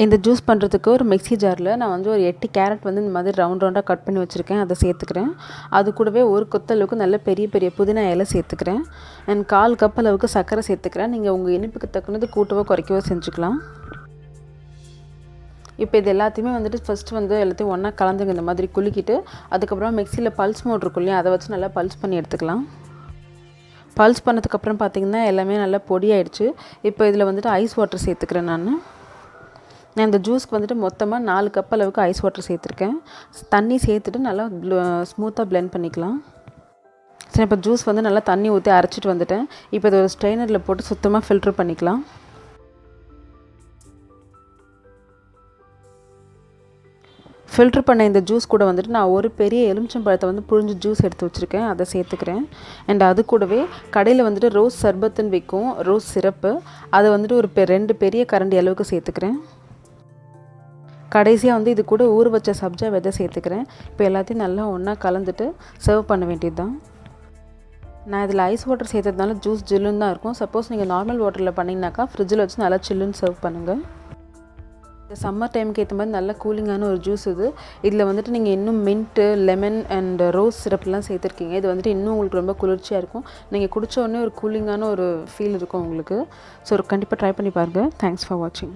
இந்த ஜூஸ் பண்ணுறதுக்கு ஒரு மிக்ஸி ஜாரில் நான் வந்து ஒரு 8 கேரட் வந்து இந்த மாதிரி ரவுண்டாக கட் பண்ணி வச்சுருக்கேன். அதை சேர்த்துக்கிறேன். அது கூடவே ஒரு கொத்தளவுக்கு நல்ல பெரிய பெரிய புதினா இலை சேர்த்துக்கிறேன். அண்ட் 1/4 கப் அளவுக்கு சர்க்கரை சேர்த்துக்கிறேன். நீங்கள் உங்கள் இனிப்புக்கு தக்கனது கூட்டவோ குறைக்கவோ செஞ்சுக்கலாம். இப்போ இது எல்லாத்தையுமே வந்துட்டு ஃபஸ்ட்டு வந்து எல்லாத்தையும் ஒன்றா கலந்துங்க, இந்த மாதிரி குலுக்கிட்டு அதுக்கப்புறம் மிக்சியில் பல்ஸ் மோட் இருக்கும் இல்லையா, அதை வச்சு நல்லா பல்ஸ் பண்ணி எடுத்துக்கலாம். பல்ஸ் பண்ணதுக்கப்புறம் பார்த்திங்கன்னா எல்லாமே நல்லா பொடி ஆகிடுச்சு. இப்போ இதில் வந்துட்டு ஐஸ் வாட்டர் சேர்த்துக்கிறேன். நான் இந்த ஜூஸ்க்கு வந்துட்டு மொத்தமாக 4 கப் அளவுக்கு ஐஸ் வாட்டர் சேர்த்துருக்கேன். தண்ணி சேர்த்துட்டு நல்லா ஸ்மூத்தாக பிளெண்ட் பண்ணிக்கலாம். சரி, இப்போ ஜூஸ் வந்து நல்லா தண்ணி ஊற்றி அரைச்சிட்டு வந்துட்டேன். இப்போ இதை ஒரு ஸ்ட்ரெயினரில் போட்டு சுத்தமாக ஃபில்ட்ரு பண்ணிக்கலாம். ஃபில்ட்ரு பண்ண இந்த ஜூஸ் கூட வந்துட்டு நான் ஒரு பெரிய எலுமிச்சம்பழத்தை வந்து புழிஞ்சு ஜூஸ் எடுத்து வச்சுருக்கேன், அதை சேர்த்துக்கிறேன். அண்ட் அது கூடவே கடையில் வந்துட்டு ரோஸ் சர்பத்துன்னு விற்கும், ரோஸ் சிரப்பு, அதை வந்துட்டு ஒரு 2 பெரிய கரண்டி அளவுக்கு சேர்த்துக்கிறேன். கடைசியாக வந்து இது கூட ஊற வச்ச சப்ஜா விதை சேர்த்துக்கிறேன். இப்போ எல்லாத்தையும் நல்லா ஒன்றா கலந்துட்டு சர்வ் பண்ண வேண்டியது தான். நான் இதில் ஐஸ் வாட்டர் சேர்த்ததுனால ஜூஸ் ஜில்லுன்னு தான் இருக்கும். சப்போஸ் நீங்கள் நார்மல் வாட்டரில் பண்ணிங்கனாக்கா ஃப்ரிட்ஜில் வச்சு நல்லா சில்லுன்னு சர்வ் பண்ணுங்கள். இந்த சம்மர் டைமுக்கு ஏற்ற மாதிரி நல்ல கூலிங்கான ஒரு ஜூஸ் இது. இதில் வந்துட்டு நீங்கள் இன்னும் மின்ட்டு, லெமன் அண்ட் ரோஸ் சிரப்லாம் சேர்த்துருக்கீங்க. இது வந்துட்டு இன்னும் உங்களுக்கு ரொம்ப குளிர்ச்சியாக இருக்கும். நீங்கள் குடித்த உடனே ஒரு கூலிங்கான ஒரு ஃபீல் இருக்கும் உங்களுக்கு. ஸோ கண்டிப்பாக ட்ரை பண்ணி பாருங்கள். தேங்க்ஸ் ஃபார் வாட்சிங்.